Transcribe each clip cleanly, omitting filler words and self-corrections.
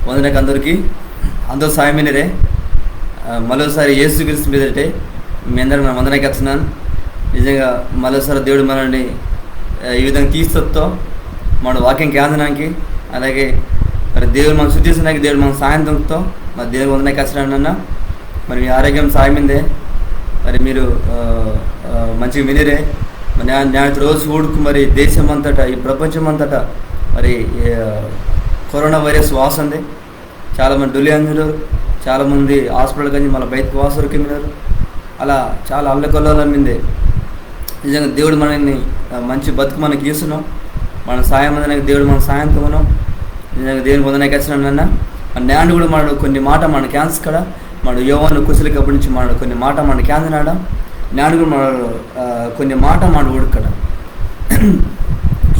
వందనకు అందరూ సాయమైనరే మరోసారి యేసుక్రీస్తు మీదటే మీ అందరూ మనం వందనకి వస్తున్నాను. నిజంగా మరోసారి దేవుడు మనల్ని ఈ విధంగా తీస్తూ మన వాక్యం కేంద్రానికి అలాగే మరి దేవుడు మనం శుద్ధించడానికి దేవుడు మనం సాయం దొంగతో మరి దేవుడు వందనకి వస్తున్నానన్నా. మరి మీ ఆరోగ్యం సాయమైందే, మరి మీరు మంచిగా వినిరే. మరి నేను రోజు ఊడుకు మరి దేశం అంతటా ఈ ప్రపంచం అంతటా మరి కరోనా వైరస్ వాసంది. చాలామంది డొలి అందినారు, చాలామంది హాస్పిటల్ కానీ మళ్ళీ బయటకు వాసరికి వెళ్ళినారు. అలా చాలా అల్లకొల్లాలు అమ్మింది. నిజంగా దేవుడు మనల్ని మంచి బతుకు మనకి ఇస్తున్నాం. మన సాయం అందడానికి దేవుడు మన సాయంతో మనం నిజంగా దేవుని పొందడానికి వచ్చినాడన్నా. మన న్యాడు కూడా మన కొన్ని మాట మన క్యాన్సర్ కడ మన యోవాను కుశలికి అప్పటి నుంచి మన కొన్ని మాట మన క్యాన్సర్ న్యాడు కూడా మన కొన్ని మాట మన ఊడుకడ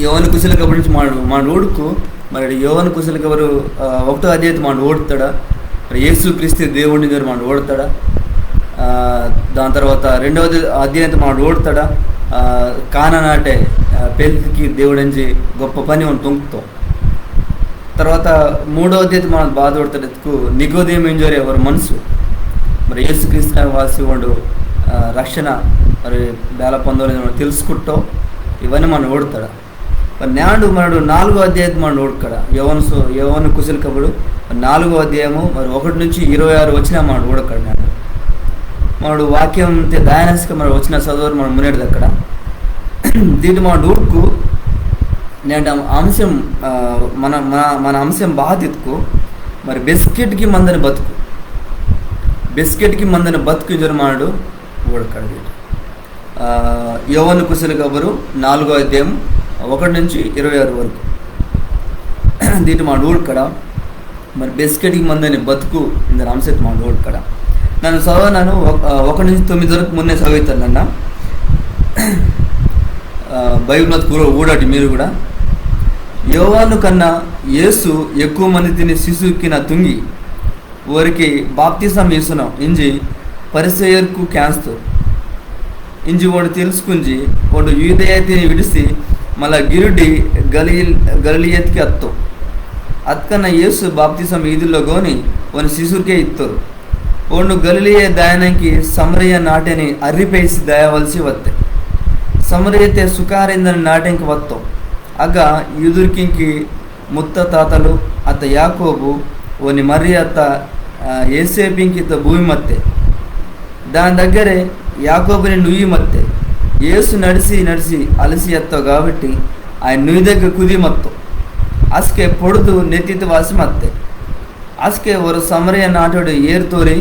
యోవాను కుశలికి అప్పటి నుంచి మన ఊడుకు మరి యోవాను కుశలికి ఎవరు 1వ అధ్యాయం మన ఓడుతాడా, మరి యేసుక్రీస్తు దేవుడిని గారు మనం ఓడుతాడా, దాని తర్వాత 2వ అధ్యాయం మనం ఓడుతాడా, కానా నాటే పెళ్ళికి దేవుడని గొప్ప పని మనం తొంకుతాం. తర్వాత 3వ అధ్యాయం మనం బాధ పడతాడు నికోదేము ఎంజోరే ఎవరు మనసు మరి యేసుక్రీస్తు వాసి వాడు రక్షణ మరి బేల పొందలేదు మనం తెలుసుకుంటాం. ఇవన్నీ మనం ఓడుతాడా. మరి నాడు మనడు 4వ అధ్యాయం మనం ఓడుకడ యవ్వను కుశలి కబుడు 4వ అధ్యాయము మరి 1 నుంచి 26 వచ్చినా మనం ఓడకడ. నాడు మనడు వాక్యం దయానస్గా మనం వచ్చిన చదువు మనం మునేది అక్కడ. దీంట్లో మన ఊడుకు నేను అంశం మన మన మన అంశం బాధ్యతకు మరి బిస్కెట్కి మందని బతుకు జరమాడు ఊడకడ. యవ్వను కుశలి కబురు 4వ అధ్యాయం 1 నుంచి 26 వరకు. దీంట్లో మా ఊడుకడ మరి బిస్కెట్కి మందని బతుకు ఇందని అంశం మా ఊడుకడ. నన్ను చదవనాను 1 నుంచి 9 వరకు ముందే చదువుతానన్నా. బైబిల్ మత ఊడాటి మీరు కూడా. యోవాను కన్నా యేసు ఎక్కువ మంది తిని శిశువుకి నా తుంగి వారికి బాప్తిసం ఇస్తున్నాం ఇంజి పరిసయ్యర్కు క్యాన్స్తూ ఇంజి వాడు తెలుసుకుంచి వాడు యూదయతిని విడిసి మళ్ళా గిరుడి గలియత్కి అత్తం అత్కన్నా యేసు బాప్తిసం ఈదుల్లో గోని వాని శిశువుకే ఇస్తారు. వాడు గలిలియ దాయనకి సమరయ్య నాటని అర్రిపేసి దయవలసి వత్తే సమరయ్యతే సుకారిందని నాటంకి వత్తాం. అగ యూదుర్కింకి ముత్త తాతలు అత్త యాకోబు ఓని మర్రి అత్త ఏసేపింకి భూమి మత్తే దాని దగ్గరే యాకోబుని నుయ్యి మత్తే ఏసు నడిచి అలసి ఎత్తావు కాబట్టి ఆయన నుయ్యి దగ్గర కుది మత్తం అస్కే పొడుదు నెత్తిత వాసి మత్తే అస్కే ఒక సమరయ్య నాటుడు ఏరుతోరి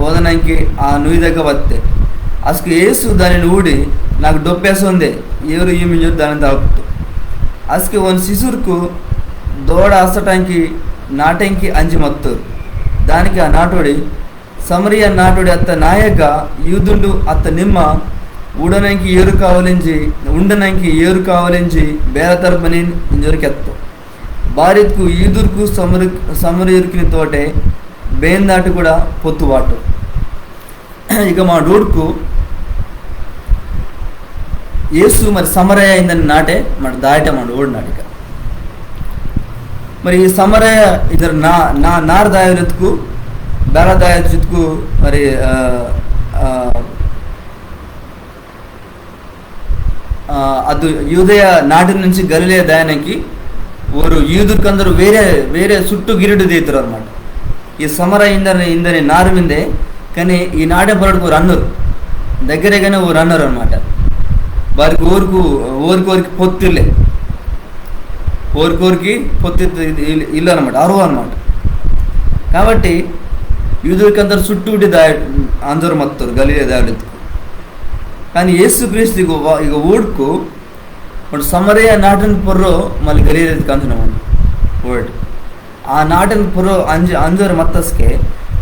ఓదనంకి ఆ నుయ్యి దగ్గర వత్తే అస్కు ఏసు దానిని ఊడి నాకు డొప్పేసొందే ఎవరు ఈమె దాన్ని తాగుతూ అస్కి ఒక శిశువుకు దోడ అసటానికి నాటంకి అంజి మత్తూరు దానికి ఆ నాటోడి సమరయ్య నాటోడి అత్త నాయక యూదుండు అత్త నిమ్మ ఉండనంకి ఏరు కావలించి బేల తరపుని ఇంజరికెత్తాం భార్యకు ఈదుర్కు సమరయురికి తోటే బేందాటి కూడా పొత్తువాటు. ఇక మా డూడ్కు యేసు మరి సమరయ్య అయిందని నాటే మరి దాయట మా డోడు నాటిక. మరి ఈ సమరయ్య ఇద్దరు నార దాయకు బేల దాయకు మరి అది యూదయ నాటి నుంచి గలిలే దాయనకి ఓరు యూదుర్కందరూ వేరే చుట్టూ గిరిడు తీతారు అనమాట. ఈ సమరయ్య ఇందని నారు మిందే కానీ ఈ నాటే పొరడుకు ఓరు అన్నరు దగ్గరేగానే ఓరు అన్నారు అనమాట. వారికి ఊరికి పొత్తులే ఊరికి పొత్తు ఇల్లు అనమాట, అరువు అనమాట. కాబట్టి యూదుడికి అందరు చుట్టూ అందరూ మత్తారు గలిలే దాడుతూ. కానీ యేసుక్రీస్తు ఇక ఊడుకు ఇప్పుడు సమరయ్య నాటిన పొర్రో మళ్ళీ గలిలే కంటున్నామండి ఊడు ఆ నాటిన పొర్రో అంజోరు మత్తస్కే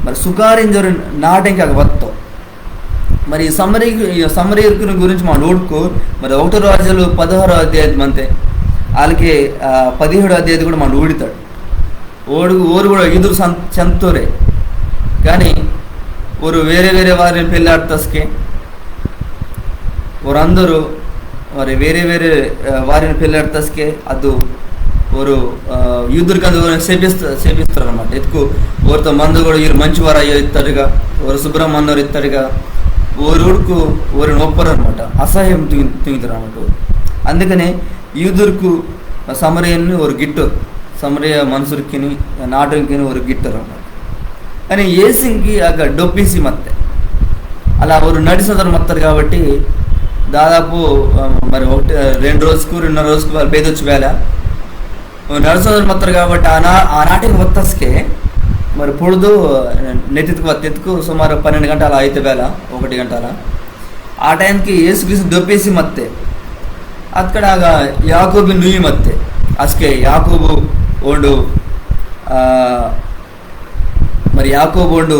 మరి సుకారింజోరు నాటంకి అవి వత్తాం. మరి సమరయుకుని గురించి మా నోడుకు మరి 1 రాజులు 16వ అధ్యాయం అంతే వాళ్ళకి 17వ అధ్యాయం కూడా మన ఊడితాడు. ఓరు కూడా ఎదురు చెంతూరే కానీ ఓరు వేరే వారిని పెళ్ళాడుతస్కే ఓరందరూ మరి వేరే వారిని పెళ్ళాడుతస్కే ಅದು ಅವರು ಯೂದರ್ಕಂದು ಸೇಪಿಸ್ತಾರೆ ಅన్నమాట. ಎತ್ಕು ಓರ್ತ ಮಂದುಗಳು ಇವ್ರು ಮಂಚುವಾರ ಇತ್ತಾರಿಗ ಅವರು ಸುಬ್ರಹ್ಮಣ್ಯವ್ರು ಇತ್ತಾರಿಗ ఓరు ఉడుకు ఓరు నొప్పరు అనమాట, అసహ్యం తింగుతారు అన్నమాట. అందుకనే యూదుర్కు సమరయన్ని ఒక గిట్టరు, సమరయ మనుషులకి నాటంకి ఒక గిట్టరు అన్నమాట. కానీ ఏసింకి ఆగ డొప్పిసి ಮತ್ತೆ అలా ಅವರು నడిసదరు మత్తారు కాబట్టి దాదాపు మరి 2 రోజుకు 2.5 రోజుకు వాళ్ళు పేదొచ్చి వేళ నడిసదరు మత్తారు కాబట్టి ఆనాటికి ఒత్తస్కే మరి పొడుదు నెత్తికి ఎత్తుకు సుమారు 12 గంటల అయితే వేళ 1 గంటల ಆ ಟೈಮ್ಗೆ ಯೇಸುಕ್ರಿಸ್ತು ದೊಪ್ಪೇಸಿ ಮತ್ತೆ ಅಕ್ಕಡ ಆಗ ಯಾಕೋಬು ನುಯಿ ಮತ್ತೆ ಅಸ್ಕೆ ಯಾಕೋಬು ಒಂದು మరి యాకోబు ಒಂದು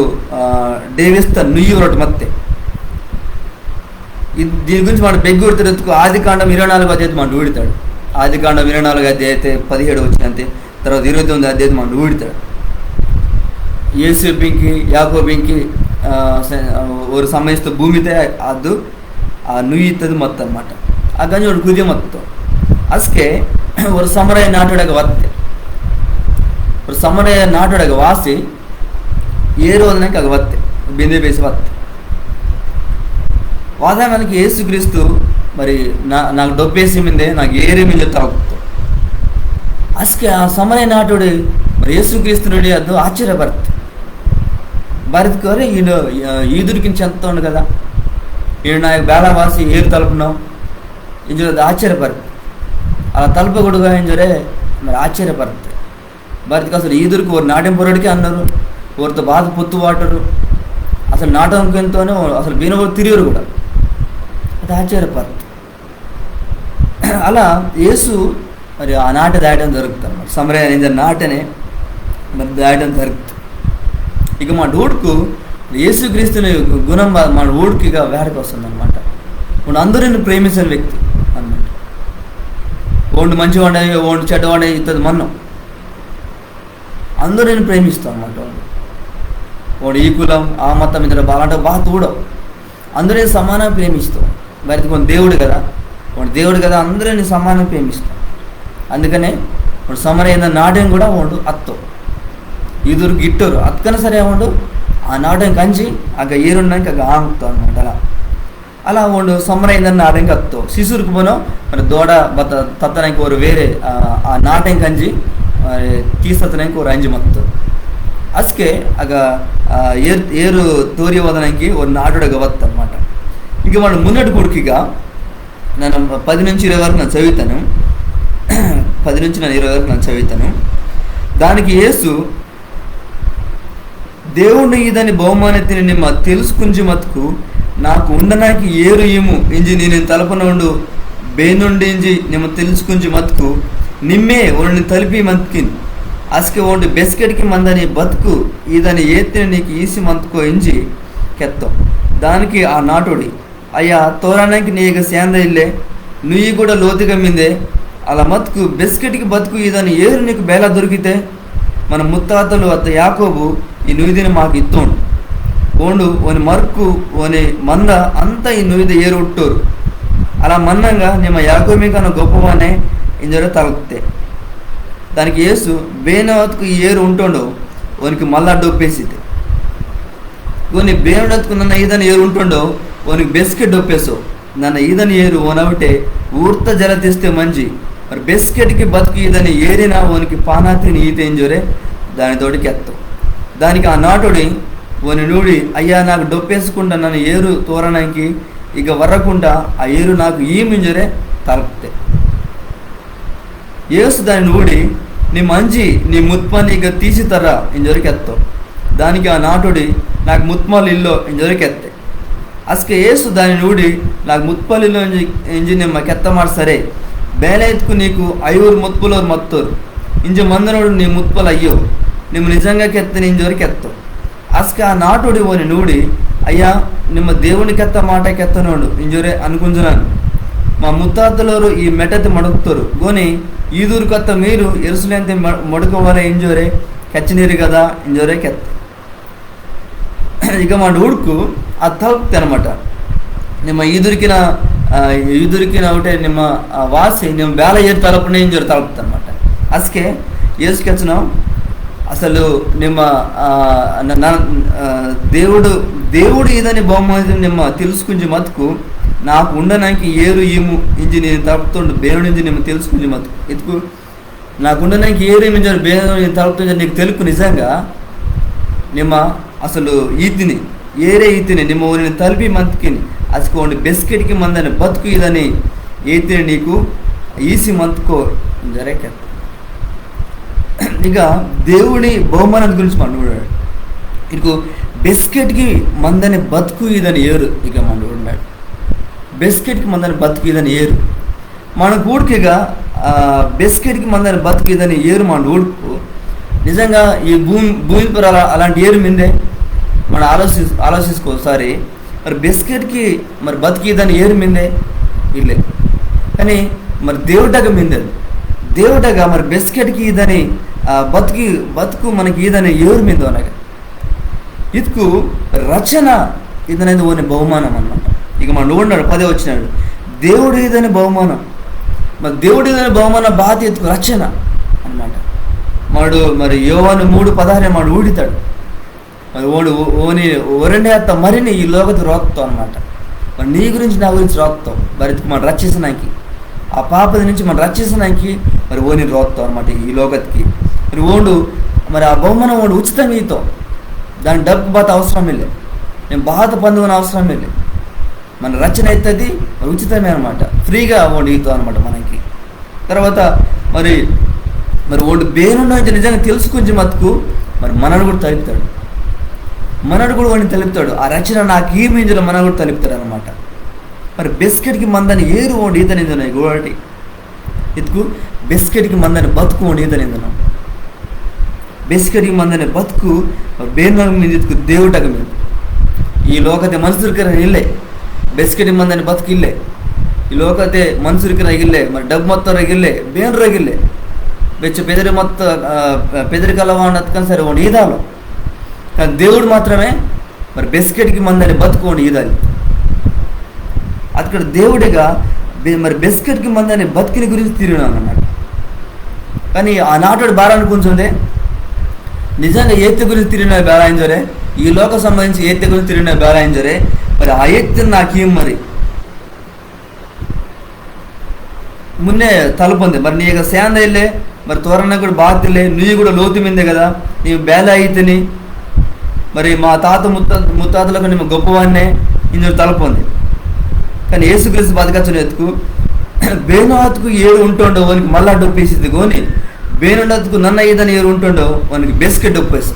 దేవిస్త నుయ్యి రొట్టు ಮತ್ತೆ దీని గురించి మనం బెగ్గుడుతుకు ఆదికాండం 24 అధ్యాయం మనం ఊడితాడు. ఆదికాండం 24 అధ్యాయం అయితే 17 వచ్చినంతే, తర్వాత 29 అధ్యాయం మనం ఊడితాడు. ಯೇಸುಬಿಂಕಿ ಯಾಕೋಬಿಂಕಿ ஒரு ಸಮಯಸ್ಥ ಭೂಮಿತೆ ಅದು ನುಯ್ಯುತ್ತದೆ ಮತ್ತನ್ನమాట. ಆ ಗಂಜಿ ಒಂದು ಕುದಿ ಮತ್ತು ಅಸ್ಕೆ ஒரு ಸಮರಯ ನಾಟೊಡಗ ಒತ್ತೆ ஒரு ಸಮರಯ ನಾಟೊಡಗ ವಾಸಿ ఏరోదనకి అది వత్తే బిందె వేసి వత్తే వాదానికి యేసుక్రీస్తు మరి నాకు డొప్పేసి మిందే నాకు ఏరే మీద తాగుతూ ಅಸ್ಕೆ ಆ ಸಮಯ ನಾಟೋಡು మరి యేసుక్రీస్తు నుండి ಅದು ಆಶ್ಚರ್ಯ ಬರುತ್ತೆ. ಬರೆದ್ಕೋರೆ ఈయన ఈదురికించి ఎంత ఉండు కదా, ఈయన నాకు ಬೇಳವಾಸಿ ಏರು ತಲುಪಿನಾವು ಇಂಜು ಅದು ಆಶ್ಚರ್ಯ ಬರುತ್ತೆ. అలా తలపకూడదుగా ఇంజరే మరి ఆశ్చర్య బರುತ್ತೆ. బరికి అసలు ఈదురికి ఒక నాట్యం పొరడికి అన్నారు, ఒకరితో బాధ పొత్తు వాటరు అసలు నాటకంతోనే అసలు బీనవాళ్ళు తిరిగారు కూడా, అది ఆశ్చర్యపడుతుంది. అలా యేసు మరి ఆ నాట దాయడం జరుగుతుంది అన్నమాట. సమరయ నాటనే మరి దాయడం జరుగుతుంది. ఇక మా డూడ్కు యేసుక్రీస్తుని గుణం మన ఊడికి ఇక వేడకి వస్తుంది అనమాట. ఇప్పుడు అందరిని ప్రేమించిన వ్యక్తి అన్నమాట. ఓండు మంచివాడే ఓండు చెడ్డవాడే ఇస్తుంది మనం అందరిని ప్రేమిస్తాం అన్నమాట. వాడు ఈ కులం ఆ మతం ఇద్దరు బాగా బాగా తూడవు, అందరినీ సమానంగా ప్రేమిస్తాం. మరి కొన్ని దేవుడు కదా, వాడు దేవుడు కదా, అందరినీ సమానంగా ప్రేమిస్తాం. అందుకనే వాడు సమరైన నాట్యం కూడా వాడు అత్తో ఇదురు గిట్టరు అత్కన సరే వాడు ఆ నాట్యం కంచి ఆగ ఏరున్నాక ఆగ ఆగుతావు అనమాట. అలా వాడు సమరైన నాట్యంకి అత్తో శిశువుకి పోనో మరి దూడ బత తత్తనానికి ఒక వేరే ఆ నాట్యం కంచి తీసత్తనానికి ఒక ರಂಜಿ ಮತ್ತು ಅಸ್ಕೆ ಆಗ ಏರು ತೋರಿಯೋದನಕ್ಕೆ ಒಂದು ನಾಟೊಡಗ ಒತ್ತು అనమాట. ఇంక మనం మున్నటి కొడుకుగా నేను 10 నుంచి 20 వరకు నేను చదువుతాను. 10 నుంచి 20 వరకు నేను చదువుతాను. దానికి యేసు దేవుడు ఇదని బహుమానతిని ನಿಮ್ಮ తెలుసుకుంజి మత్కు నాకు ఉండనాకి ఏరు ఇము ఇంజి నేను తలపన ఉండు ಬೇನುಂಡಿ ಇಂಜಿ ನಿಮ್ಮ తెలుసుకుంజి మత్కు నిమ్మే ఒడిని తలిపి మత్కిన్ ಅಸ್ಕೆ ಒಂದು ಬೆಸ್ಕೆಟ್ಗೆ ಮಂదని బతుకు ఇదని ఏతిని నీకు ఈసి మంతుకో ఇంజి ಕೆತ್ತೋ దానికి ఆ నాటుడి అయ్యా తోరానికి నీకు సేంద ఇల్లే నుయ్యి కూడా లోతుగా మిందే అలా మతుకు బెస్కెట్కి బతుకు ఇదని ఏరు నీకు బేలా దొరికితే మన ముత్తాతలు అత్త యాకోబు ఈ నుయ్యిదిని మాకు ఇత్తోండు ఓండు ఓని మరుకు ఓని మంద అంతా ఈ నుయ్యిద ఏరు ఉట్టోరు అలా మన్నంగా ನಿಮ್ಮ యాకోబి కన్నా గొప్పవానే ఇంజర తలకుతే దానికి యేసు ಬೇನವತ್కు ఈ ఏరు ఉంటుండో ఓనికి మళ్ళా డొప్పేసితే కొన్ని ಬೇನವత్కు ನನ್ನ ఈదని ఏరు ఉంటుండో ఓనికి బెస్కెట్ డొప్పేసో ನನ್ನ ఈదని ఏరు ఓనవిటే ఊర్త జల తీస్తే మంచి మరి బెస్కెట్కి బతుకు ఈదని ఏరినా ఓనికి పానాతిని ఈతే ఇంజోరే దానితోటికి ఎత్తావు. దానికి ఆ నాటుడి ఓని నూడి అయ్యా నాకు డొప్పేసుకుంటా నన్ను ఏరు తోరణానికి ఇక వర్రకుండా ఆ ఏరు నాకు ఈ మింజరే తలపితే యేసు దాన్ని నూడి నీ మంచి నీ ముత్మని ఇక తీసితరా ఇంజరికి ఎత్తావు. దానికి ఆ నాటుడి నాకు ముత్మలు ఇల్లో ఇంజరికి ఎత్తే ಅಸ್ಕೆ యేసు దాన్ని నూడి నాకు ముత్పల్లిలో ఇంజి ನಿಮ್ಮ ಕೆತ್ತ ಮಾಡಿ ಸరే ಬೇಲೆ ಎತ್ಕು నీకు 5 ముత్పులోరు మత్తోరు ఇంజి మందనోడు నీ ముత్పలు అయ్యో ನಿಮ್ಮ నిజంగా ಕೆತ್ತని ఇంజరికి ఎత్తావు. అస్కే ఆ నాటుడి ఓని నూడి అయ్యా ನಿಮ್ಮ దేవుని ಕೆತ್ತ మాట ಕೆತ್ತనోడు ఇంజరే అనుకుంటున్నాను మా ముత్తాతలోరు ఈ మెటతి మడుకుతారు గోని ఈదూరు కొత్త మీరు ఎరుసలేంతే మడుకోవాలే ఇంజోరే ಕೆಚ್ಚನೀರು కదా ఇంజోరే ಕೆತ್ತ ఇక మా ಹುಡುಕು ಅದು ತಲುಪ್ತೆ అనమాట. ನಿಮ್ಮ ಈದುರಿಕಿನ ఒకటే ನಿಮ್ಮ ವಾಸಿ ನಿಮ್ಮ ಬೇಲ ಏರು ತಲುಪನೆ ಇಂಜೋರು ತಲುಪ್ತೆ అనమాట. ಅದಕ್ಕೆ ಏಸುಕ್ಕೆ ಹಚ್ಚನ అసలు ನಿಮ್ಮ దేవుడు ఏదని బహుమతి ನಿಮ್ಮ తెలుసుకుంచి మతుకు నాకు ఉండడానికి ఏరు ఈము ఇంజి నేను తలుపుతుండు బేనుడు ఇంజి నేను తెలుసుకుంచి మతుకు ఎత్తుకు నాకు ఉండడానికి ఏరు ఏమి బేనుడు నేను తలుపుతుంటే నీకు తెలుపు నిజంగా ನಿಮ್ಮ అసలు ఈతిని ఏరే ఈతిని ನಿಮ್ಮ నేను తలిపి మంతుకిని అసుకోండి బెస్కెట్కి మందని బతుకు ఇదని ఈతిని నీకు ఈసి మంతుకో జరేక. ఇక దేవుని బహుమానం గురించి మనవాడు ఇకు బిస్కెట్కి మందని బతుకు ఇదని ఏరు ఇక మనవాడు బిస్కెట్కి మందని బతుకు ఇదని ఏరు మన ఊడికిగా బిస్కెట్కి మందని బతుకు ఇదని ఏరు మన ఊడుకు నిజంగా ఈ భూమి పర అలాంటి ఏరు మిందే మనం ఆలోచించుకో ఒకసారి. మరి బిస్కెట్కి మరి బతుకు ఇదని ఏరు మిందే ఇల్లే కానీ మరి దేవుడగా మిందేది దేవుడగా మరి బిస్కెట్కి ఇదని బతుకు మనకి ఇదని ఏరు మీద అనగా ఇతుకు రచన ఇదనేది ఓని బహుమానం అన్నమాట. ఇక మన ఉన్నాడు 10 వచ్చినాడు దేవుడు ఇదని బహుమానం మరి దేవుడు ఇదని బహుమానం బాధ ఎత్తుకు రచన అన్నమాట. వాడు మరి యోవాను 3:16 వాడు ఊడితాడు మరి ఓని ఒరండే అత్త మరిని ఈ లోకத்து రోక్తావు అనమాట. మరి నీ గురించి నా గురించి రోక్తావు మరి మనం రక్షించడానికి ఆ పాపద నుంచి మనం రక్షించడానికి మరి ఓని రోక్తావు అనమాట ఈ లోకత్కి. మరి ఓడు మరి ఆ బహుమానం వాడు ఉచితంగా ఈతావు దాని డబ్బు బాత అవసరం వెళ్ళే నేను బాధ పొందుకునే అవసరం వెళ్ళే మన రచన అవుతుంది మరి ఉచితమే అనమాట ఫ్రీగా ఓడి ఈతావు అనమాట మనకి. తర్వాత మరి మరి ఓడు బేనుండి నుంచి నిజంగా తెలుసుకుని మతుకు మరి మనడు కూడా తలుపుతాడు మనడు కూడా వాడిని తలుపుతాడు ఆ రచన నాకు ఈ మింజలో మనడు కూడా తలుపుతాడు అనమాట. మరి బిస్కెట్కి మందని ఏరు ఓడి ఈత నిందను గోటి ఇతుకు బిస్కెట్కి మందని బతుకు ఓడి ఈత నిందను బిస్కెట్కి మందని బతుకు ಬೇರ್ನ మీద ಇದ್ಕು ದೇವುಟಗ మీద ಈ ಲೋಕತೆ ಮನುಷ್ಯರಿಕರ ಇಲ್ಲೇ ಬಿಸ್ಕೆಟ್ ಮಂದನೆ ಬದುಕಿಲ್ಲೇ ಈ ಲೋಕತೆ ಮನುಷ್ಯರಿಕರ ಇಲ್ಲೇ మరి డబ్బు మొత్తం రగిల్లే ಬೇನ್ రగిల్లే వెచ్చ పెదరి మొత్తం పెదరి కలవాడిని అతకని సరే వాడు ఈదాలు కానీ దేవుడు మాత్రమే మరి బిస్కెట్కి మందని బతుకోండి ఈదాలి అక్కడ దేవుడిగా మరి బిస్కెట్కి మందని బతికిని గురించి తిరిగినాను అన్నమాట. కానీ ఆ నాటుడు భారాన్ని కూర్చుందే నిజంగా ఏత్తి గురించి తిరిగిన బేరాయించరే ఈ లోక సంబంధించి ఏత్తి గురించి తిరిగిన బేరాయించరే మరి ఆ ఎత్తిని నాకేం మరి మున్నే తలుపుంది మరి నీ యొక్క శాంత వెళ్ళే మరి త్వరన కూడా బాధ్యలే నువ్వు కూడా లోతు మిందే కదా నీవు బేల అయితేని మరి మా తాత ముత్తాతలకు నేను గొప్పవాన్నే ఇందులో తలుపుంది. కానీ యేసుక్రీస్తు బతకచ్చని ఎత్తుకు బేనాత్కు ఏడు ఉంటుండో వానికి మళ్ళా డొప్పేసింది కోని బేనుండకు నన్న ఇదని ఏరు ఉంటుండో వానికి బిస్కెట్ డొప్పేసి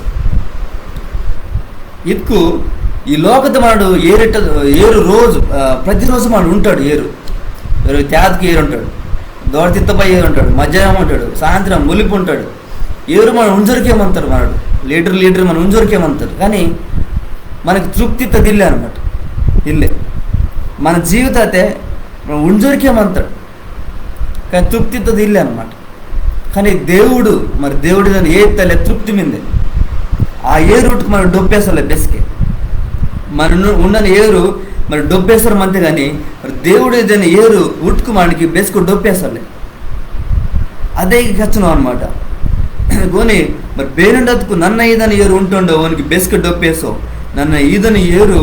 ఇతుకు ఈ లోకత మనడు ఏరు రోజు ప్రతిరోజు మనడు ఉంటాడు ఏరు తేదకి ఏరు ఉంటాడు దోడ తిత్తపై ఏరు ఉంటాడు మధ్యాహ్నం ఉంటాడు సాయంత్రం ములిపు ఉంటాడు ఏరు మనం ఉంజరికేమంటారు మనడు లీటర్ మనం ఉంజరికేమంటారు కానీ మనకి తృప్తి ఇల్లే అనమాట ఇల్లే మన జీవితాతే మనం ఉంజరికేమంటాడు కానీ తృప్తి ఇల్లే అనమాట. కానీ దేవుడు మరి దేవుడి దాన్ని ఏ తలే తృప్తి మిందే ఆ ఏరుకి మనం డొప్పేసలే బెస్కే మన ఉండని ఏరు మరి డొప్పేస్తారు అంతే కానీ మరి దేవుడు దాన్ని ఏరు ఉట్టుకు మనకి బెస్కు డొప్పేసలే అదే ఖర్చున్నాం అనమాట. కొని మరి బేనుండకు నన్న ఈదని ఏరు ఉంటుండో వానికి బెస్కు డొప్పేసో నన్న ఈదని ఏరు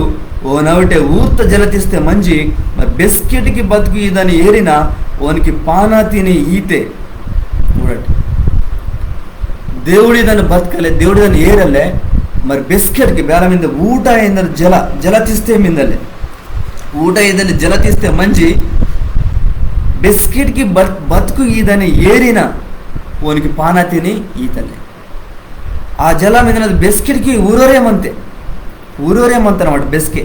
ఓ నవటే ఊర్త జలతిస్తే మంచి మరి బిస్కెట్కి బతుకు ఈదని ఏరిన వానికి పానా తిని ఈతే చూడండి దేవుడి దాన్ని బతకలే దేవుడి దాన్ని ఏరలే మరి బిస్కెట్కి బేల మీద ಊಟ ఏందని జల తీస్తే మిందలే ಊಟ ఇదని జల తీస్తే మంచి బిస్కెట్కి బతుకు ఈదని ఏరిన ఓనికి పానా తిని ఈతలే ఆ జల మీద బిస్కెట్కి ఊరోరేమంతే అనమాట బెస్కే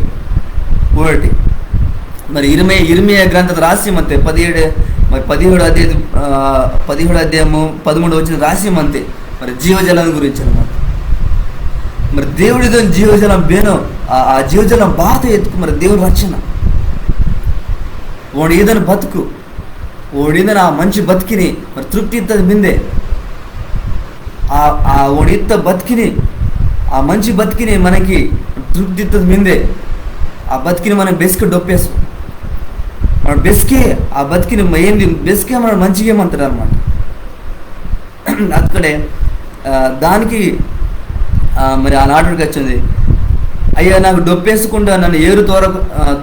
ఊరటి మరి ఇరిమియా గ్రంథం రాసిమంతే 17 అధ్యాయము 13 వచ్చిన రాసిమంతే మరి జీవజలం గురించి అనమాట. మరి దేవుడితో జీవజలం బేనో ఆ జీవజలం బాధ ఎత్తుకు మరి దేవుని రక్షణ వాడు ఏదైనా బతుకు వాడు ఏదైనా ఆ మంచి బతికిని మరి తృప్తి ఇత్తది మిందే ఆ వాడు ఇత్త బతికిని ఆ మంచి బతికిని మనకి తృప్తి ఇత్తది మిందే ఆ బతికిని మనం బెస్కి డొప్పేస్తాం మన బెస్కే ఆ బతికిని ఏంది బెస్కే మనం మంచిగా ఏమంటారు అనమాట. అక్కడే దానికి మరి ఆ నాటుడికి వచ్చింది, అయ్యా నాకు డొప్పేసుకుంటా నన్ను ఏరు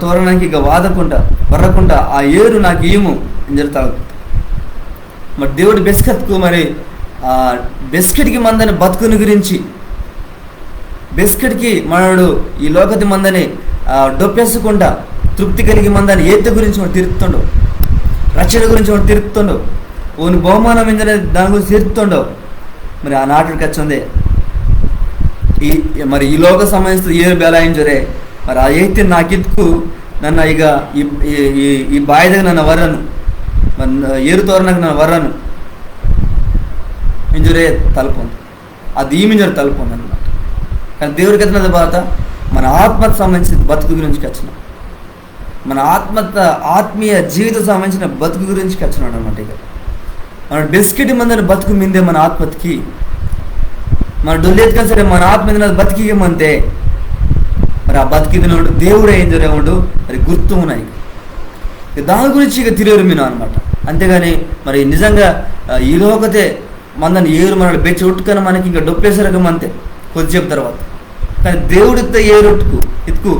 తోరడానికి ఇక వర్రకుండా ఆ ఏరు నాకు ఏము అని చెప్తాడు. మరి దేవుడు బెస్కత్కు మరి బెస్కెట్కి మందని బతుకుని గురించి, బెస్కెట్కి మనడు ఈ లోకతి మందని డొప్పేసుకుంటా తృప్తి కలిగి మందని ఏత్త గురించి మనం తిరుగుతుండవు, రక్షణ గురించి మనం తిరుగుతుండవు, ఓని బహుమానం ఏంటనే దాని గురించి తిరుగుతుండవు. మరి ఆ నాటుడికి వచ్చిందే మరి ఈ లోక సంబంధించిన ఏరు బేలాయించరే, మరి ఆ అయితే నాకెత్తుకు నన్ను ఇక ఈ బావి దగ్గర నన్ను వర్రను, ఏరు తోరణకు నన్ను వర్రను ఇంజురే తలుపు ఉంది, అది ఈమింజరు తలుపు ఉంది అనమాట. కానీ దేవుడికి ఎత్తిన తర్వాత మన ఆత్మకు సంబంధించిన బతుకు గురించి వచ్చిన, మన ఆత్మీయ జీవితం సంబంధించిన బతుకు గురించి వచ్చినాడు అనమాట. ఇక మన బెస్కెట్ మందని బతుకు మిందే మన ఆత్మకి, మన డొల్లెత్తుకొని సరే మన ఆత్మ మీద బతికిమంతే. మరి ఆ బతికినోడు దేవుడు ఏం జరిగేవాడు మరి గుర్తు ఉన్నాయి, దాని గురించి ఇక తిరిగి మీను అనమాట. అంతేగాని మరి నిజంగా ఈ లోకతే మందని ఏరు మన బెచ్చి ఉట్టుకొని మనకి ఇంకా డొప్పేసరకం అంతే కొద్దిసేపు తర్వాత. కానీ దేవుడితో ఏరుట్టుకు ఇతుకు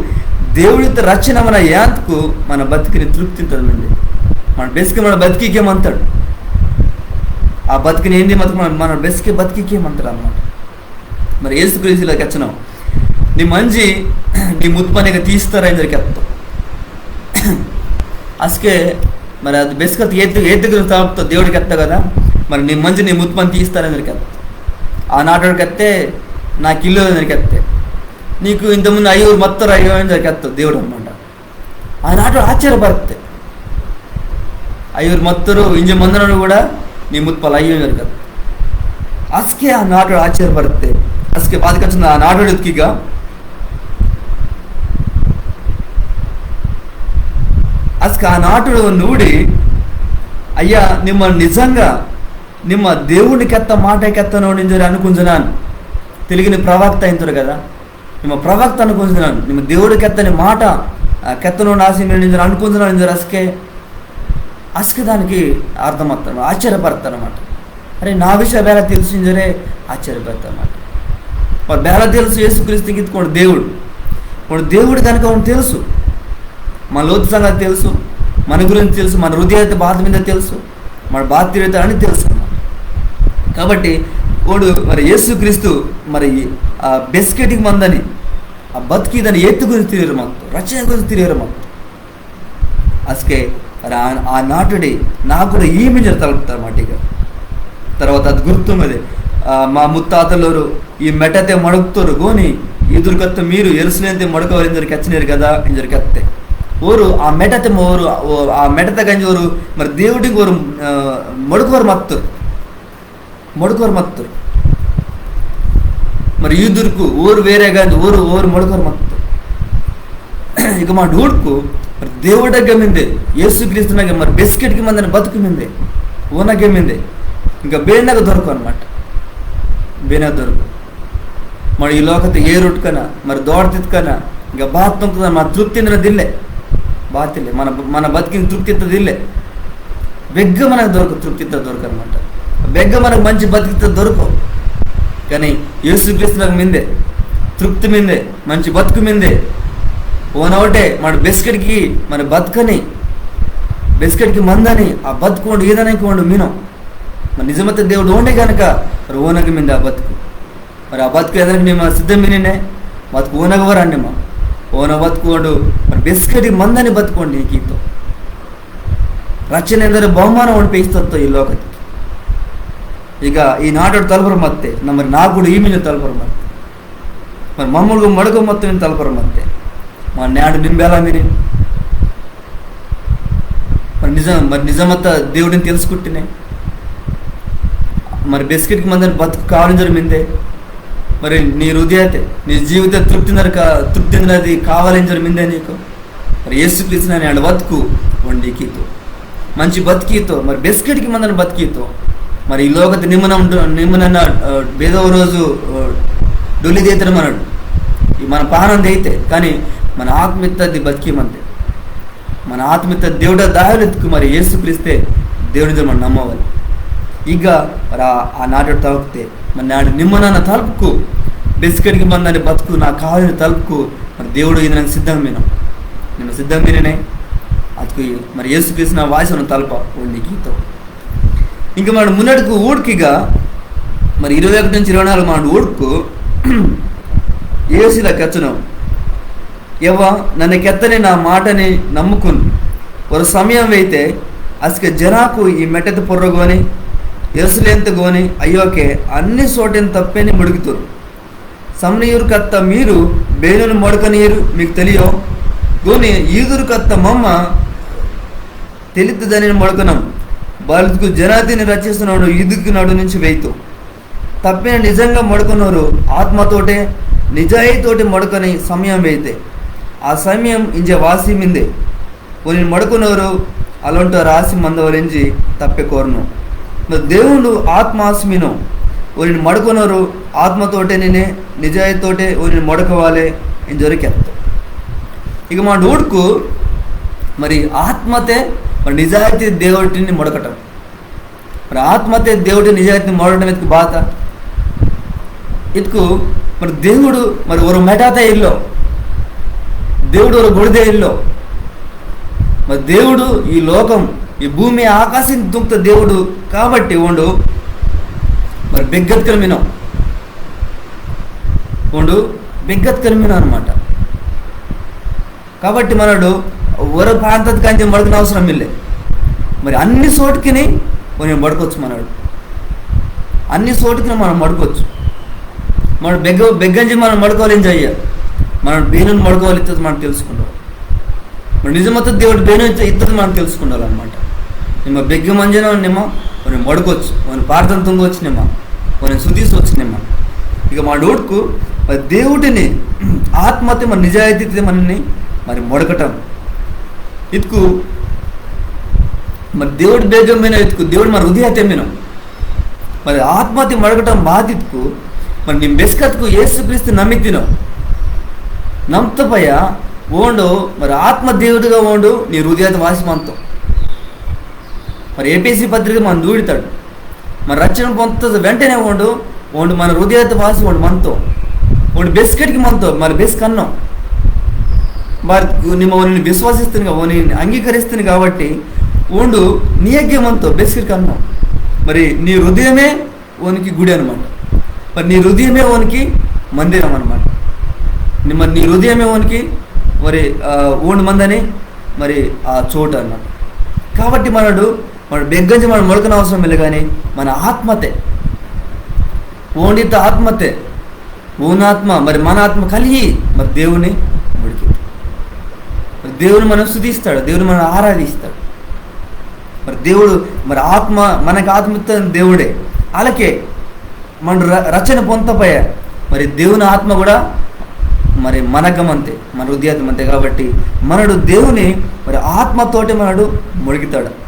దేవుడితో రక్షణ మన యాంతకు మన బతికిని తృప్తింతదండి. మన బెసికి మన బతికికేమంతాడు, ఆ బతికిని ఏంది మన బెసికి బతికికేమంటాడు అన్నమాట. మరి ఏసుక్రీస్తులోకి వచ్చినాం, నీ మంచి నీ ముత్పనిగా తీస్తారా అని జరిగి అసకే మరి అది బెస్కత్ ఏతుకు తాపుతో దేవుడికి ఎత్తా కదా, మరి నీ మంచి నీ ముత్పని తీస్తారని జరిగి ఆ నాటోడికి ఎత్తే నాకు ఇల్లు జరిగి ఎత్తే నీకు ఇంతకుముందు అయ్యూరు మొత్తం అయ్యో అని జరిగి ఎత్తావు దేవుడు అనమాట. ఆ నాటోడు ఆశ్చర్యపడితే అయ్యూరు మొత్తరు ఇంజ మందనడు కూడా నీ ముత్పలు అయ్యో జరగదు. అసకే ఆ నాటోడు ఆశ్చర్యపడితే అసకే బాధకొచ్చిన ఆ నాటోడు ఎత్తిగా అసలు ఆ నాటుడు నూడి అయ్యా నిజంగా నిమ్మ దేవుడికి ఎత్త మాటకెత్తనో నింజరి అనుకుంటున్నాను, తెలిగిన ప్రవక్త అయింటారు కదా, నిమ్మ ప్రవక్త అనుకుంటున్నాను, నిమ్మ దేవుడికి ఎత్తని మాట కెత్తనో నాశనం నింజరి అనుకుంటున్నాను నింజరి అసకే దానికి అర్థమవుతాను, ఆశ్చర్యపడతాను అనమాట. అరే నా విషయం బేల తెలుసు నింజరే ఆశ్చర్యపడతాను అనమాట. మరి బేల తెలుసు యేసుక్రీస్తుకి ఇత్తుకోండి దేవుడు కనుక తెలుసు, మన లోతు సంగతి తెలుసు, మన గురించి తెలుసు, మన హృదయ బాధ మీద తెలుసు, మన బాధ తీరుతా అని తెలుసు అన్నమాట. కాబట్టి వాడు మరి యేసుక్రీస్తు మరి ఆ బెస్కెట్కి మందని ఆ బతికి దాన్ని ఎత్తు గురించి తిరిగారు మొత్తం, రచన గురించి తిరిగారు మొత్తం. అసకే ఆ నాటుడి నాకు కూడా ఈ మీద తలుపుతారు అన్నమాట. ఇక తర్వాత అది గుర్తున్నది, మా ముత్తాతలు ఈ మెటతే మడుగుతారు గోని ఎదురుకత్త మీరు ఎరుసలేంతే మడుకోవాలి ఇందరికి వచ్చినారు కదా ఇందరికి వస్తే ఓరు ఆ మెటతే ఓరు ఆ మెటత గంజి ఓరు మరి దేవుడికి ఓరు మడుకోరు మత్తురు మరి ఈదురుకు ఊరు వేరే గంజి ఊరు మడుకోరు మత్తురు. ఇక మా డూడ్కు మరి దేవుడి గమ్మిందే యేసుక్రీస్తునగా మరి బెస్కెట్కి మందని బతుకు మిందే ఊనగమ్మిందే ఇంకా బేనగా దొరకు అనమాట. బేనగా దొరకు మరి ఈ లోకత ఏ రొట్టుకన మరి దోడ తిత్తుకన ఇంకా బాధ తొంకుదా మన తృప్తిందిన దిల్లే బాతిల్లే మన బతికిన తృప్తిత దిల్లే బెగ్గ మనకు తృప్తిత దొరకనమాట. బెగ్గ మనకు మంచి బతికిత దొరకవు. కానీ యేసుక్రీస్తునకు మిందే తృప్తి మిందే మంచి బతుకు మిందే ఓనవటే మన బెస్కెట్కి మన బతుకని బెస్కెట్కి మందని ఆ బతుకోండి ఏదనకోండి మీనం మరి నిజమైతే దేవుడు ఓండే కనుక మరి ఓనకి మింది ఆ బతుకు. మరి ఆ బతుకు ఎదరికి మేము సిద్ధం మినినే బతుకు ఓనగవరండి మా ఓన బతుకోండు మరి బెస్కెట్కి మందని బతుకోండి ఈ గీతో రచన ఎందరూ బహుమానం ఓడిపోయిస్తో ఈ లోకకి. ఇక ఈ నాటోడు తలపరం మత్తే మరి నాకు కూడా ఈ మీద తలపరం మత్తే మరి మమ్మల్ని మడుగు మొత్తం తలపరం మత్తే మా నాడు నింబేలా మీరు మరి నిజమత్త దేవుడిని తెలుసుకుంటేనే మరి బెస్కెట్కి మందని బతుకు కావాలని జరిమిందే మరి నీ హృదయతే నీ జీవిత తృప్తిందినది కావాలని జరిమిందే నీకు మరి యేసుక్రీస్తు అని బతుకు వండికితో మంచి బతికితో మరి బెస్కెట్కి మందని బతికితో మరి ఈ లోకత నిమ్మనన్న బేదవ రోజు డొల్లి దేతడం అన్నాడు మన పానం అయితే కానీ మన ఆత్మీయతది బతికిమంతే మన ఆత్మీయత దేవుడ దాహలెత్తుకు మరి యేసుక్రీస్తే దేవుని మనం నమ్మవాలి. ಈಗ ಆ నాటి తలుపుతే మరి నాడు నిమ్మనన్న తలుపుకు బెస్కెట్కి బందని బతుకు నాకు కావాలని తలుపుకు మరి దేవుడు ఇది నాకు సిద్ధంగా నేను సిద్ధంగానే ಅದಕ್ಕೆ మరి యేసుక్రీస్తు వాయిసను తలుప ಒಂದು గీతం ఇంకా మన మున్నటికు ఊడికిగా మరి 21 నుంచి 24 మన ఊడుకు ఏసుల కచ్చను యవ్వ నన్ను కెత్తని నా మాటని నమ్ముకుని ఒక సమయం అయితే అసలు జనాకు ఈ మెట్టెత పొర్రగోని ఎసులెంత గోని అయ్యోకే అన్ని చోటని తప్పని ముడుగుతారు సమ్నీయురు కత్త మీరు బేనును మొడకనీరు మీకు తెలియో గోని ఈదురు కత్త మమ్మ తెలియదని మొడకనం బతుకు జనాతిని రచిస్తున్నాడు ఈదుకు నడు నుంచి వెయ్తూ తప్పిన నిజంగా మొడకనోరు ఆత్మతోటే నిజాయితోటి మొడకని సమయం వెయితే ఆ సమయం ఇంజ వాసి మిందే కొన్ని మొడకనోరు అలాంటి రాసి మందవరించి తప్పే కోరను దేవుడు ఆత్మాస్మిను ఒరిని మడుకొనరు ఆత్మతోటే నేనే నిజాయితోటే ఒరిని మొడకవాలే ఇన్ దొరికెత్త ఇక మా డూడ్కు మరి ఆత్మతే మరి నిజాయితీ దేవుడిని మొడకటం మరి ఆత్మతే దేవుడి నిజాయితీని మొడటం ఎత్తుకు బాత ఇతుకు మరి దేవుడు మరి ఒక మెటాత ఇల్లో దేవుడు ఒక గుడిదే ఇల్లో మరి దేవుడు ఈ లోకం ఈ భూమి ఆకాశం దుంకుత దేవుడు కాబట్టి ఉండు మరి బెగ్గత్కరమినం ఉండు బెగ్గత్కరమినం అనమాట కాబట్టి మనడు ఒర ప్రాంత కంచె మడకన అవసరం ఇల్లే మరి అన్ని చోటుకి నేను మడుకోవచ్చు మనడు అన్ని చోటుకి మనం మడుకోవచ్చు మన బెగ్గంచి మనం మడుకోవాలి ఏం చెయ్య మనం బేనుని మడుకోవాలి ఇస్తుంది మనం తెలుసుకుంటాం మరి నిజమత దేవుడు బేను ఇస్తుంది మనం తెలుసుకుండాలన్నమాట ನಿಮ್ಮ ಬೆಗ್ಗೆ ಮಂಜನ ನಿಮ್ಮ ಒಂದು ಮಡ್ಕೋవచ్చు ಒಂದು ಪ್ರಾರ್ಥನೆ ತುಂಗೋవచ్చు ನಿಮ್ಮ ಒಂದು ಸುಧಿಸవచ్చు ನಿಮ್ಮ ఇక మా డోడ్కు మరి దేవుడిని ఆత్మతే మరి నిజాయితీ మనని మరి మొడకటం ఇతుకు మరి దేవుడు బేగం మీద ఇతుకు దేవుడు మరి హృదయతే మీద మరి ఆత్మతి మొడకటం బాధితుకు మరి నీ బెస్కత్కు యేసుక్రీస్తు నమ్మితినో నమ్తపయ ఓండు మరి ఆత్మ దేవుడిగా ఓండు నీ హృదయత వాసిమంతో మరి ఏపీసీ పత్రిక మనం దూడుతాడు మరి రచన పొందుతుంది వెంటనే ఉండు మన హృదయత వాసి ఉండు మనతో ఉండు బెస్కెట్కి మనతో మరి బెస్ కన్నాం మరి నేను విశ్వాసిస్తుంది నేను అంగీకరిస్తుంది కాబట్టి ఉండు నీ యజ్ఞ మనతో బెస్కెట్ కన్నాం మరి నీ హృదయమే ఓనికి గుడి అనమాట మరి నీ హృదయమే ఓనికి మందిరం అనమాట మరి నీ హృదయమే ఓనికి మరి ఓండు మందని మరి ఆ చోటు అన్నమాట కాబట్టి మన బెగ్గంచి మనం మొడకన అవసరం లేదు కానీ మన ఆత్మతే ఓండిత ఆత్మతే ఓనాత్మ మరి మన ఆత్మ కలిగి మరి దేవుని ఉడికి మరి దేవుని మనం స్తుతిస్తాడు దేవుని మనం ఆరాధిస్తాడు మరి దేవుడు మరి ఆత్మ మనకు ఆత్మ దేవుడే అలాగే మన రచన పొంతపోయా మరి దేవుని ఆత్మ కూడా మరి మనగమంతే మన హృదయాత్మ అంతే కాబట్టి మనడు దేవుని మరి ఆత్మతోటి మనడు ముడిగితాడు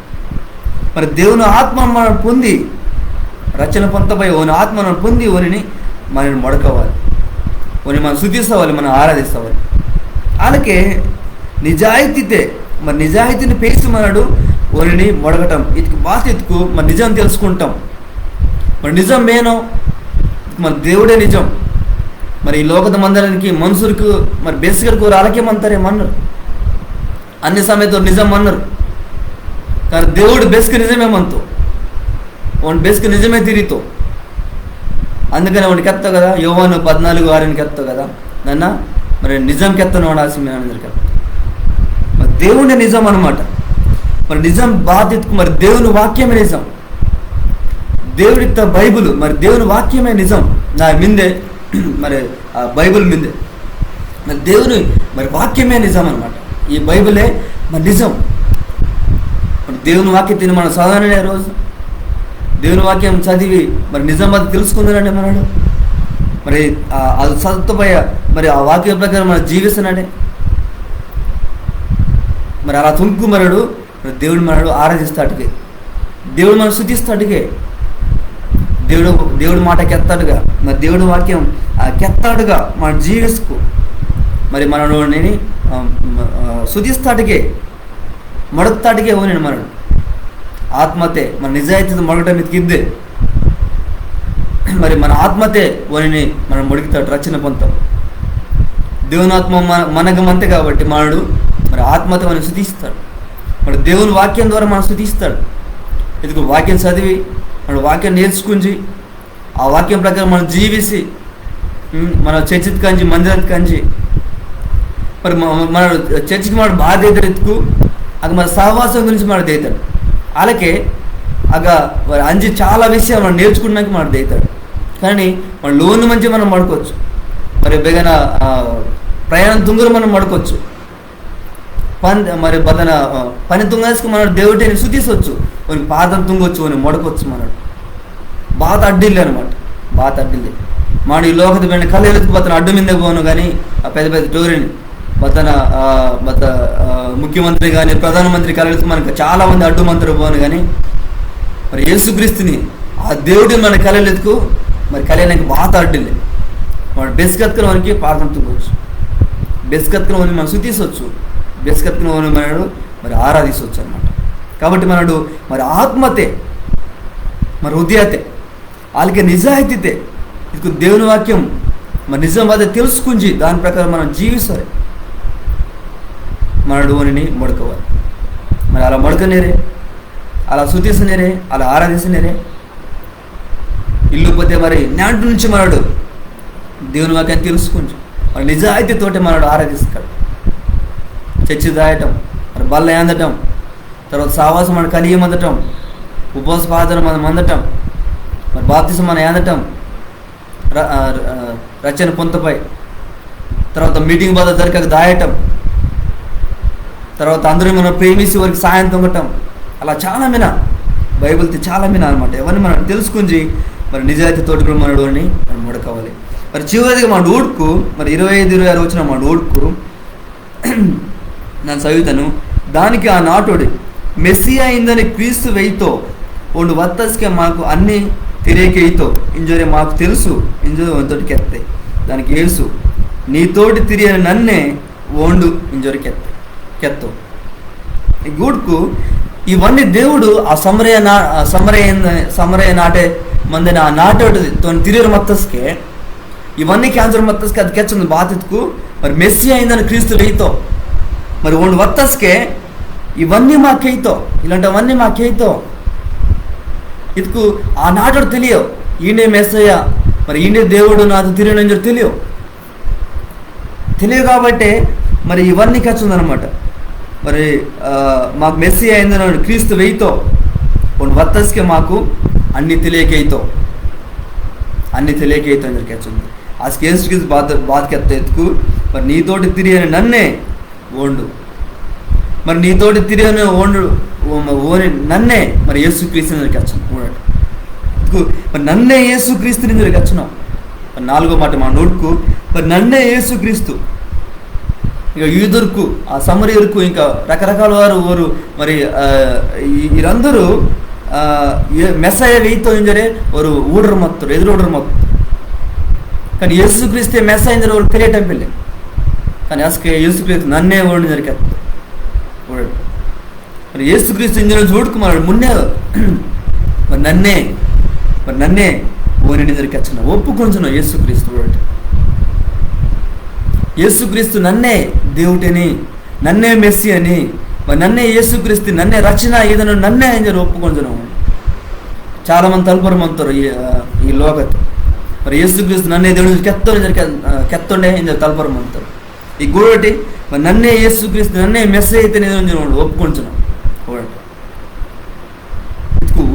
మరి దేవుని ఆత్మ మనం పొంది రచన పొంతపై ఓని ఆత్మను పొంది ఓనిని మనని మొడకవాలి ఓని మనం శుద్ధిస్తవాలి మనం ఆరాధిస్తవాలి అలాగే నిజాయితీతే మరి నిజాయితీని పేసి మనడు ఓనిని మొడగటం ఇటుకు బాధ్యతకు మరి నిజం తెలుసుకుంటాం మరి నిజం మేనో మరి దేవుడే నిజం మరి ఈ లోకದ మందరానికి మనుషులకు మరి బెస్కర్కు రాలకేమంటారేమన్నారు అన్ని సమయతో నిజం అన్నారు కానీ దేవుడు బెస్క్ నిజమేమంతో వాడు బెస్క్ నిజమే తిరిగితో అందుకని వాడికి ఎత్తావు కదా యోహాను 14:6 ఎత్తావు కదా నాన్న మరి నిజం కెత్తను వాడు ఆశీర్వాదం మరి దేవుడే నిజం అనమాట మరి నిజం బాధ్యతకు మరి దేవుని వాక్యమే నిజం దేవుడితో బైబుల్ మరి దేవుని వాక్యమే నిజం నా మిందే మరి ఆ బైబిల్ మిందే మరి దేవుని మరి వాక్యమే నిజం అనమాట ఈ బైబిలే మరి నిజం మరి దేవుని వాక్యం తిని మనం చదవనే రోజు దేవుని వాక్యం చదివి మరి నిజం అది తెలుసుకుందానండి మనడు మరి అది చదువుతోపోయ మరి ఆ వాక్యం ప్రకారం మనం జీవిస్తున్నాడే మరి అలా తుంకు మనడు మరి దేవుడు మనడు ఆరాధిస్తాడుగే దేవుడు మనం స్తుతిస్తాడుగే దేవుడు మాట కెత్తాడుగా మరి దేవుడు వాక్యం కెత్తాడుగా మన జీవిస్కు మరి మనని శుద్ధిస్తాడుగే మడుతాడుగే ఓని మనడు ఆత్మతే మన నిజాయితీ మొడగటం మీదకిద్దే. మరి మన ఆత్మతే వారిని మనం మొడికితాడు, రచన పొందుతాం. దేవుని ఆత్మ మనగమంతే కాబట్టి మనడు మరి ఆత్మతో మనం స్తుతిస్తాడు. మరి దేవుని వాక్యం ద్వారా మనం స్తుతిస్తాడు. ఎందుకు వాక్యం చదివి మన వాక్యం నేర్చుకుని ఆ వాక్యం ప్రకారం మనం జీవిసి మన చర్చికి కంచి మందిరానికి కంచి మరి మన చర్చికి మన బాధ ఎదురెత్తుకు అది మన సహవాసం గురించి మన దేతాడు. అలాగే మరి అంజి చాలా విషయాలు మనం నేర్చుకున్నాక మన దేతాడు. కానీ మన లోన్ మంచి మనం మడుకోవచ్చు. మరి బెగన ప్రయాణం తుంగులు మనం మడుకోవచ్చు. మరి బదన పని తుంగేసుకు మన దేవుడిని శుద్ధించవచ్చు. కొన్ని పాదం తుంగొచ్చు, కొన్ని మొడకొచ్చు. మనడు బాత అడ్డిల్లి అనమాట. బాత అడ్డిల్లి మన ఈ లోకత వెళ్ళి కళ్ళెత్తుకు బతన అడ్డు మీదే పోను. కానీ ఆ పెద్ద పెద్ద టోరీని బతన ముఖ్యమంత్రి కానీ ప్రధానమంత్రి కళ్ళెత్తుకు మనకు చాలామంది అడ్డు మంత్రులు పోను. కానీ మరి యేసుక్రీస్తుని ఆ దేవుడిని మన కళ్ళెత్తుకు మరి కళ్యాణానికి బాత అడ్డిల్లి వాడు బెస్కత్తుకుని వానికి పాదం తుంగొచ్చు. బెస్కత్తుకుని వాడిని మనం శుద్ధించవచ్చు. బెస్కత్తుకుని వాడిని మనడు మరి ఆరాధించవచ్చు అనమాట. కాబట్టి మనడు మరి ఆత్మతే మరి హృదయతే వాళ్ళకి నిజాయితీతే ఇది దేవుని వాక్యం మరి నిజం అదే తెలుసుకుని దాని ప్రకారం మనం జీవిస్తారు. మనడు వానిని మొడకవాలి. మరి అలా మొడకనేరే, అలా శుద్ధిస్తనేరే, అలా ఆరాధిస్తనేరే. ఇల్లు పోతే మరి నాటి నుంచి మనడు దేవుని వాక్యాన్ని తెలుసుకుని మరి నిజాయితీతోటి మనడు ఆరాధిస్తాడు. చర్చి దాయటం, మరి బల్ల అందటం, తర్వాత సావాసం మన కలియం అందటం, ఉపవాస ప్రార్థన మనం అందటం, మరి బాప్తిసం మనం అందటం, రచన పొంతపై, తర్వాత మీటింగ్ బాధ దొరకక దాయటం, తర్వాత అందరూ మనం ప్రేమించి వారికి సాయం తొంగటం, అలా చాలా మిన బైబిల్తో చాలా మిన అనమాట. ఎవరిని మనం తెలుసుకుని మరి నిజాయితీతోటి కూడా మనడు అని మనం ముడకవాలి. మరి చివరిగా మన ఊడ్కు మరి 25-26 వచ్చిన మన ఊడ్కు ನಾನು చదువుతాను. దానికి ఆ నాటుడి మెస్సియా ఇందని క్రీస్తు వెయ్యితో ಒಂದು వత్తస్కే మాకు అన్ని తిరేకేయితో ఇంజోరే మాకు తెలుసు ఇంజోరే వంతోటి కెత్తే దానికి యేసు నీతోటి తిరిగిన నన్నే ఓండు ఇంజోరి కెత్తో. ఈ గూడ్కు ఇవన్నీ దేవుడు ఆ సమరయ నాటే మందిన ఆ నాటోటి తిరిగిన మత్తస్కే ఇవన్నీ క్యాన్సర్ మత్తస్కే అది కెచ్చింది బాధితుకు మరి మెస్సియా ఇందని క్రీస్తు వెయ్యితో మరి ಒಂದು వత్తస్కే ఇవన్నీ మాకేయితో ఇలాంటివన్నీ మాకేయితో ఇదికు ఆ నాటుడు తెలియవు ఈయనే మెస్సయ్య మరి ఈయనే దేవుడు నాకు తిరిగిన తెలియవు కాబట్టి మరి ఇవన్నీ ఖర్చుందనమాట. మరి మాకు మెస్సీ అయిందని క్రీస్తు వెయ్యితో ಒಂದು వత్తస్కే మాకు అన్ని తెలియకైతో అని ఖర్చుంది. ఆ స్కేల్స్కి బాధకెత్త ఎత్తుకు మరి నీతోటి తిరిగిన నన్నే ఓండు మరి నీతోటి తిరిగిన ఓని నన్నే మరి యేసుక్రీస్తుని ఖర్చును మరి నన్నే యేసుక్రీస్తుని ఖర్చున్నాం. మరి 4వ మాట మా నోటుకు మరి నన్నే యేసుక్రీస్తు ఇక యూదుర్కు ఆ సమరీయులకు ఇంకా రకరకాల వారు మరి వీరందరూ మెస్సయ్య వెయ్యితో ఇంజరే వారు ఊడరు మత్తురు ఎదురుడరు మత్తు. కానీ యేసుక్రీస్తే మెస్సయ్య ఇంజరే వారు తెలియటం పెళ్ళి. కానీ అసలు యేసుక్రీస్తు నన్నే ఓడి జరిగారు ఓడాడు. మరి యేసుక్రీస్తు ఇంజన చూడుకున్నాడు మున్నే మరి నన్నే ఓని జరిగచ్చిన ఒప్పుకొంచున్నావు యేసుక్రీస్తు ఓడి. యేసుక్రీస్తు నన్నే దేవుడిని నన్నే మెస్సి అని మరి నన్నే యేసుక్రీస్తు నన్నే రచన ఏదైనా నన్నే అని చెప్పి ఒప్పుకొంచున్నాం. చాలామంది తలుపరమంటారు ఈ లోకత మరి యేసుక్రీస్తు నన్నే దేవుడు కెత్తుండే అని చెప్పి తలుపరమంటారు. ఈ గోడటి మరి నన్నే యేసుక్రీస్తు నన్నే మెస్సి అయితే నేను ఒప్పుకొంచున్నాం.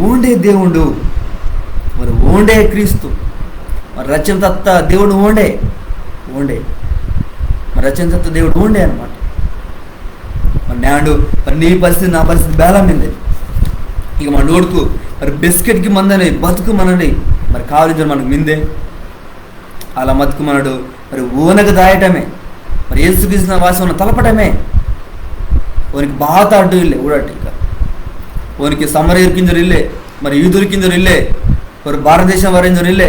ఓండే దేవుడు మరి ఓండే క్రీస్తు మరి రచన తత్త దేవుడు ఓండే మరి రచన తత్త దేవుడు ఓండే అనమాట. మరి నాడు మరి నీ పరిస్థితి నా పరిస్థితి బేలమైంది. ఇక మన నోడుకు మరి బిస్కెట్కి మందని బతుకు మనని మరి కావలించడం మనకు మిందే అలా బతుకు మనడు మరి ఓనకు దాయటమే మరి యేసుక్రీస్తు వాసం తలపటమే ఓనికి బాత అడ్డు ఇల్లే ఊడట ఇక ఓనికి సమరీర్ కిందరు ఇల్లే మరి యూదురి కిందరు ఇల్లే ஒரு భారతదేశం వరింజరు ఇల్లే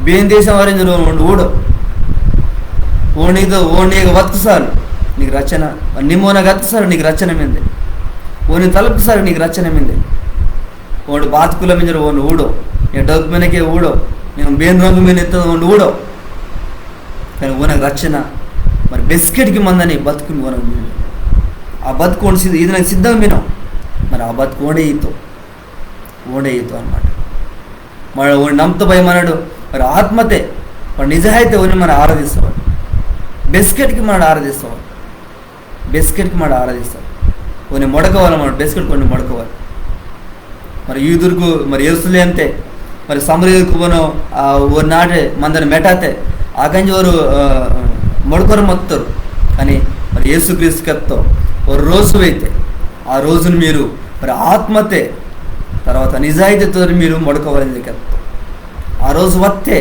ಬೇನ್ ದೇಶ వరింజరు ఊడు ఓనిదో ఓనిగా వత్తు సార్ నీకు రచన నిమ్మోనగా వత్తు సార్ నీకు రచన మిందే ఓని తలుపు సార్ నీకు రచన మిందే ಒಂದು ಬಾತ್ಕುಲ ಮಿಂಜರು ಒಂದು ಊಡೋ ಡಗ್ ಮೇನಕ್ಕೆ ಊಡೋ నేను బేన్ రంగు మీద ఎత్త ಒಂದು ఊడో కానీ ఓనకు రక్షణ మరి బిస్కెట్కి మందని బతుకుని ఓనకు ఆ బతుకు ఇది నాకు సిద్ధం వినం మరి ఆ బతుకు ఓడే ఈతో అనమాట మరి ఓడి నమ్మతో భయమన్నాడు మరి ఆత్మతే మరి నిజాయితీ ఓని మనం ఆరాధిస్తాడు బిస్కెట్కి మనం ఆరాధిస్తాడు ఓని మొడకవాలి మనం బిస్కెట్ కొన్ని మొడకవాలి మరి యూదుర్కు మరి యేసులే అంతే మరి ಸಮರಿಯಕ್ಕೆ ಒಂದು ನಾಟೆ ಮಂದನ ಮೆಟಾತೆ ಆಕಂಜಿ ಅವರು మొడకొర మొత్తారు కానీ మరి యేసుక్రీస్తు కత్తో ఒక రోజు అయితే ఆ రోజును మీరు మరి ఆత్మతే తర్వాత నిజాయితీతో మీరు మొడకోవాలని కత్తో ఆ రోజు వత్తే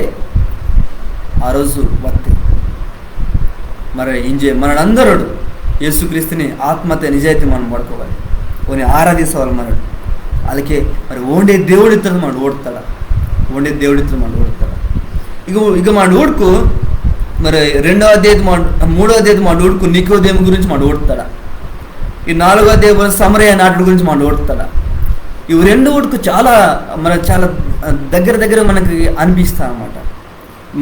మరి ఇంజే మనందరూ యేసుక్రీస్తుని ఆత్మతే నిజాయితీ మనం మొడకోవాలి ఓని ఆరాధించవాలి మనడు అలాగే మరి ఓండే దేవుడితో మనం ఓడతాడా ఇక మన ఊడుకు మరి 2వ అధ్యాయం 3వ అధ్యాయం మన ఊడుకు నికోదేము గురించి మన ఓడతాడా ఈ 4వ అధ్యాయం సమరయ నాటుడు గురించి మన ఓడతాడా ఇవి 2 ఊడుకు చాలా దగ్గర మనకి అనిపిస్తా అన్నమాట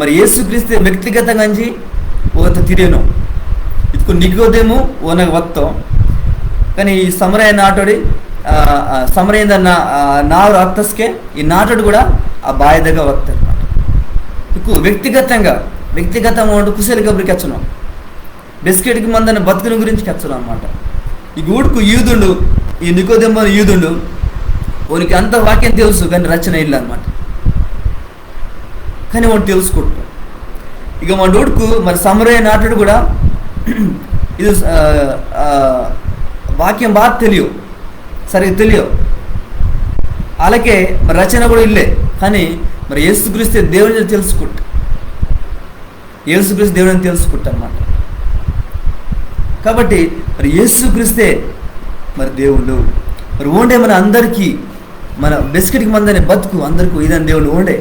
మరి యేసుక్రీస్తు వ్యక్తిగతంగా అంచి ఓత తిరేను ಇದಕ್ಕೂ ನಿಗೋದೇಮು ಓನಾಗ ಒತ್ತೋ కానీ ఈ సమరయ నాటుడి సమరಯಿಂದ నారు అత్తస్కే ఈ నాటుడు కూడా ఆ బావి దగ్గర వస్తారు అన్నమాట ఇకు వ్యక్తిగతంగా ఉండు కుశలి గబరికి వచ్చున్నాం బిస్కెట్కి మందని బతుకుని గురించి వచ్చున్నాం అన్నమాట ఈ గూడుకు యూదుండు ఈ నికోదేమో యూదుండు ఓనికి అంత వాక్యం తెలుసు కానీ రచన ఇల్లు అనమాట కానీ వాడు తెలుసుకుంటాం ఇక మా డోడుకు మరి సమరయ నాటుడు కూడా ఇది వాక్యం బాగా తెలియవు సరిగ్గా తెలియవు అలాగే మరి రచన కూడా ఇల్లే కానీ మరి యేసుక్రీస్తు దేవుని తెలుసుకుంటా అన్నమాట కాబట్టి మరి యేసుక్రీస్తే మరి దేవుడు మరి ఓండే మన అందరికీ మన బిస్కెట్కి మందనే బతుకు అందరికీ ఇదని దేవుడు ఓండే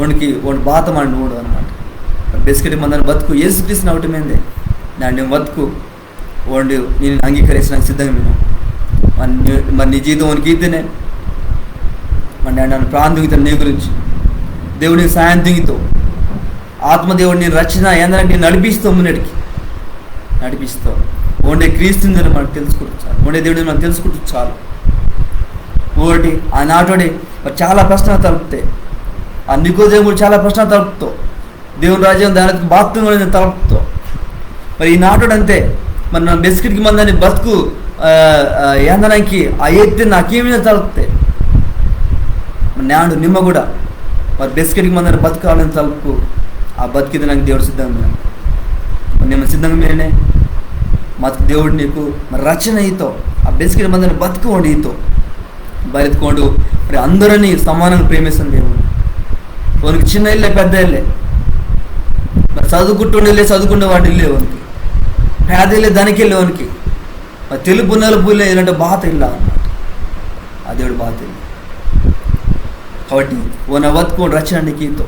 ఓనికి బాత మన ఓడు అనమాట బిస్కెట్కి మందని బతుకు యేసుక్రీస్తుని అవటమేందే దాన్ని బతుకు ఓండి నేను అంగీకరించడానికి సిద్ధంగా నేను మరి నీ జీవితం ఓనికి ఇతేనే మరి నన్ను ప్రాంతితో నీ గురించి దేవుడికి సాయం దిగుతావు ఆత్మదేవుడు నేను రచన ఏందంటే నేను నడిపిస్తావు ఓండే క్రీస్తుందని మనం తెలుసుకుంటూ చాలు ఓండే దేవుడిని మనం తెలుసుకుంటూ చాలు ఒకటి ఆ నాటోడి మరి చాలా ప్రశ్నలు తలుపుతాయి ఆ నికోదేముడు చాలా ప్రశ్నలు తలుపుతావు దేవుని రాజ్యం దానికి బాప్తిని కూడా తలుపుతావు మరి ఈ నాటోడు అంతే మరి నా బిస్కెట్కి మందని బతుకు ఏందనానికి ఆ ఎత్తి నాకేమీ తలుపుతాయి మరి నాడు నిమ్మ కూడా మరి బిస్కెట్కి మందని బతుకాలని తలుపు ఆ బతికిది నాకు దేవుడు సిద్ధంగా నేను సిద్ధంగా మీరనే మాకు దేవుడు నీకు మరి రచన ఈతో ఆ బిస్కెట్ మందని బతుకోండి ఈతో బతుకోండు మరి అందరినీ సమానంగా ప్రేమిస్తాను దేవుడు వానికి చిన్న ఇల్లే పెద్ద ఇల్లే మరి చదువుకునే వాటి ఇల్లే వానికి పేద ఇల్లే దానికి వెళ్ళే వానికి మరి తెలుపు నలుపు ఇల్లే ఏంటంటే బాత ఇల్లా అన్నమాట ఆ దేవుడు బాత ఇల్లు కాబట్టి ఓన బతుకోండి రచన నీకీతో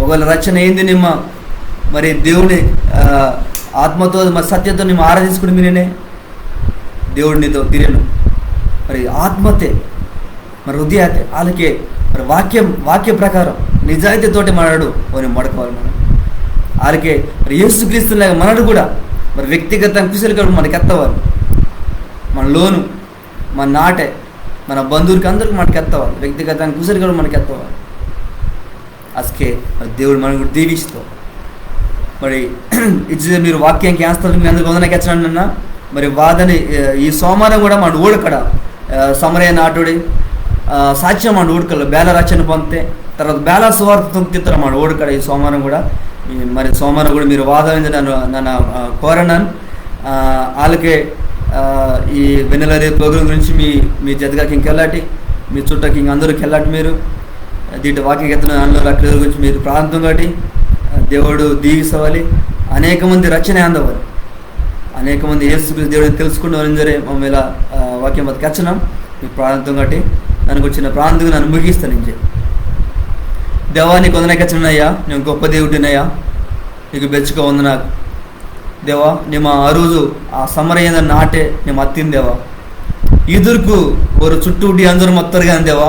ఒకవేళ రచన ఏంది నిమ్మ మరి దేవుని ఆత్మతో మరి సత్యతో నిమ్మ ఆరాధించుకుని మీరేనే దేవుడినితో తిరేను మరి ఆత్మతే మరి హృదయతే వాళ్ళకే మరి వాక్య ప్రకారం నిజాయితీతోటి మనడు ఓని మొడకోవాలి మనం వాళ్ళకే మరి యేసుక్రీస్తులాగా మనడు కూడా మరి వ్యక్తిగతంగా కుశలిగా మనకి ఎత్తవాలి మన లోను మన నాటే మన బంధువులకి అందరికి మనకి ఎత్తవాలి వ్యక్తిగతంగా కుశలిగా మనకి ఎత్తవాలి అసకే మరి దేవుడు మనకు దీవిస్తాం మరి ఇచ్చి మీరు వాక్యానికి వేస్తారు మీ అందరికి వందనకి ఎచ్చడన్నా మరి వాదని ఈ సోమవారం కూడా మన ఊడకడ సమరయ నాటుడి సాక్ష్యం మన ఊడకల్లో బేల రచన పొందితే తర్వాత బేల సువార్త తొంగిస్తారు మన ఊడకడ ఈ సోమవారం కూడా మరి సోమవారం కూడా మీరు వాదన నన్ను కోరనాను వాళ్ళకే ఈ వెన్నెలరే ప్రోగ్రాం గురించి మీ జతగాకి ఇంకెళ్ళాటి మీ చుట్టకి ఇంక అందరికి వెళ్ళాటి మీరు దీంట్లో వాక్యం ఎత్తున అక్కడ గురించి మీరు ప్రాంతం కాబట్టి దేవుడు దీవిస్తవాలి అనేక మంది రచన అందవాలి అనేక మంది యేసుక్రీస్తు దేవుడిని తెలుసుకున్న సరే మమ్మల్ని ఇలా వాక్యం బతికి వచ్చున్నాం మీ ప్రాంతం కాబట్టి దానికి వచ్చిన ప్రాంతం నన్ను ముగిస్తాను ఇంకే దేవా నీకు వందనకి వచ్చినయ్యా నేను గొప్ప దేవుడినయ్యా నీకు బెచ్చుగా ఉంది నాకు దేవా నేను ఆ రోజు ఆ సమరయ్య నాటే నేను అత్తింది దేవా ಇದರ್ಕು ಅವರು చుట్టూ ಉಡಿ అందరూ మొత్తరుగా అందేవా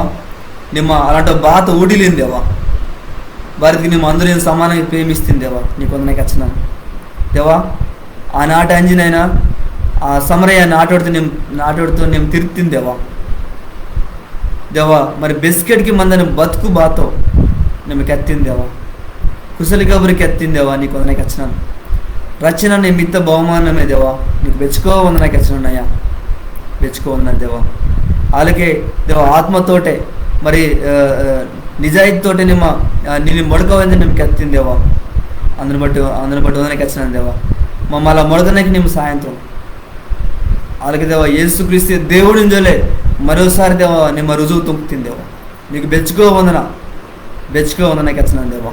ನಿಮ್ಮ అలాంటి బాత ఊడిలేందేవా వారికి మేము అందరూ సమానంగా ప్రేమిస్తుందేవా నీకు వందనకి వచ్చినాను దేవా. ఆనాటి అంజనైనా ఆ సమరయ్య నాటోడుతూ నేను తిరుగుతుందేవా దేవా. మరి బిస్కెట్కి మందని బతుకు బాతో నిమ్మకి ఎత్తిందేవా, కుసలి కబురికి ఎత్తిందేవా నీకు వందనకి వచ్చినాను. రచన నీ మిత్త బహుమానమే దేవా, నీకు బెచ్చుకో వందనకి వచ్చినానయ్యా, బెచ్చుకో ఉన్నాను దేవా. అలాగే దేవా ఆత్మతోటే మరి నిజాయితీతోటే నిన్ను మొడకవంది నిమ్మకి ఎత్తిందేవా, అందరిని బట్టి వందనకి వచ్చినాను దేవా. మమ్మల్ని మొడకనకి నిమ్మ సాయంత్రం అలాగే దేవా యేసుక్రీస్తు దేవుడి నుంచోలే మరోసారి దేవా నిమ్మ రుజువు తుంపుతుందేవా, నీకు బెచ్చుకో వందనకి వచ్చినాను దేవా.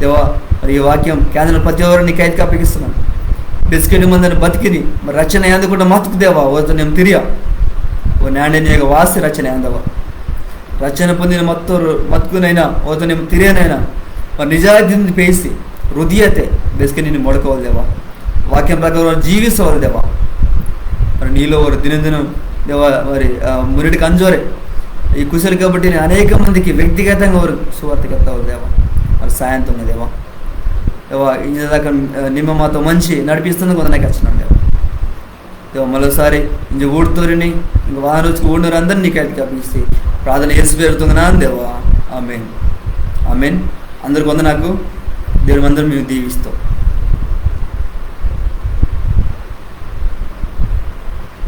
దేవా మరి ఈ వాక్యం కేంద్రం ప్రతి ఒక్కరు నీకు ఐదుకి అప్పగిస్తున్నాను. బిస్కెట్ మందని బతికిని మరి రచన ఎందుకుంటే మతుకు దేవా ఓతో నేను తిరిగా ఓ నాణ్యనీయగా వాసి రచన ఏందవా, రచన పొందిన మత్తుకునైనా ఓతో నేను తిరిగినైనా మరి నిజాయితీని పేసి హృదయతే బిస్కెట్ నిన్ను మొడకోవాలి దేవా, వాక్యం ప్రకారం జీవిస్తవాలి దేవా. మరి నీలో వారు దినదినం దేవా మరి మురిటికి అంజోరే ఈ కుశలి కాబట్టి అనేక మందికి వ్యక్తిగతంగా వారు సువార్తకెత్తావు దేవా. మరి సాయంత్రం దేవా దేవా ఇందాక నిమ్మ మాతో మంచి నడిపిస్తుంది కొందరికి వచ్చినాను దేవా. దేవా మరోసారి ఇంక ఊడుతూరిని ఇంక వారం రోజుకి ఊడినరు అందరినీ నీకు అయితే కప్పిస్తే ప్రార్థన వేసి పెడుతుందా దేవా. Amen amen. అందరికి నాకు దేవుని అందరూ మేము దీవిస్తాం.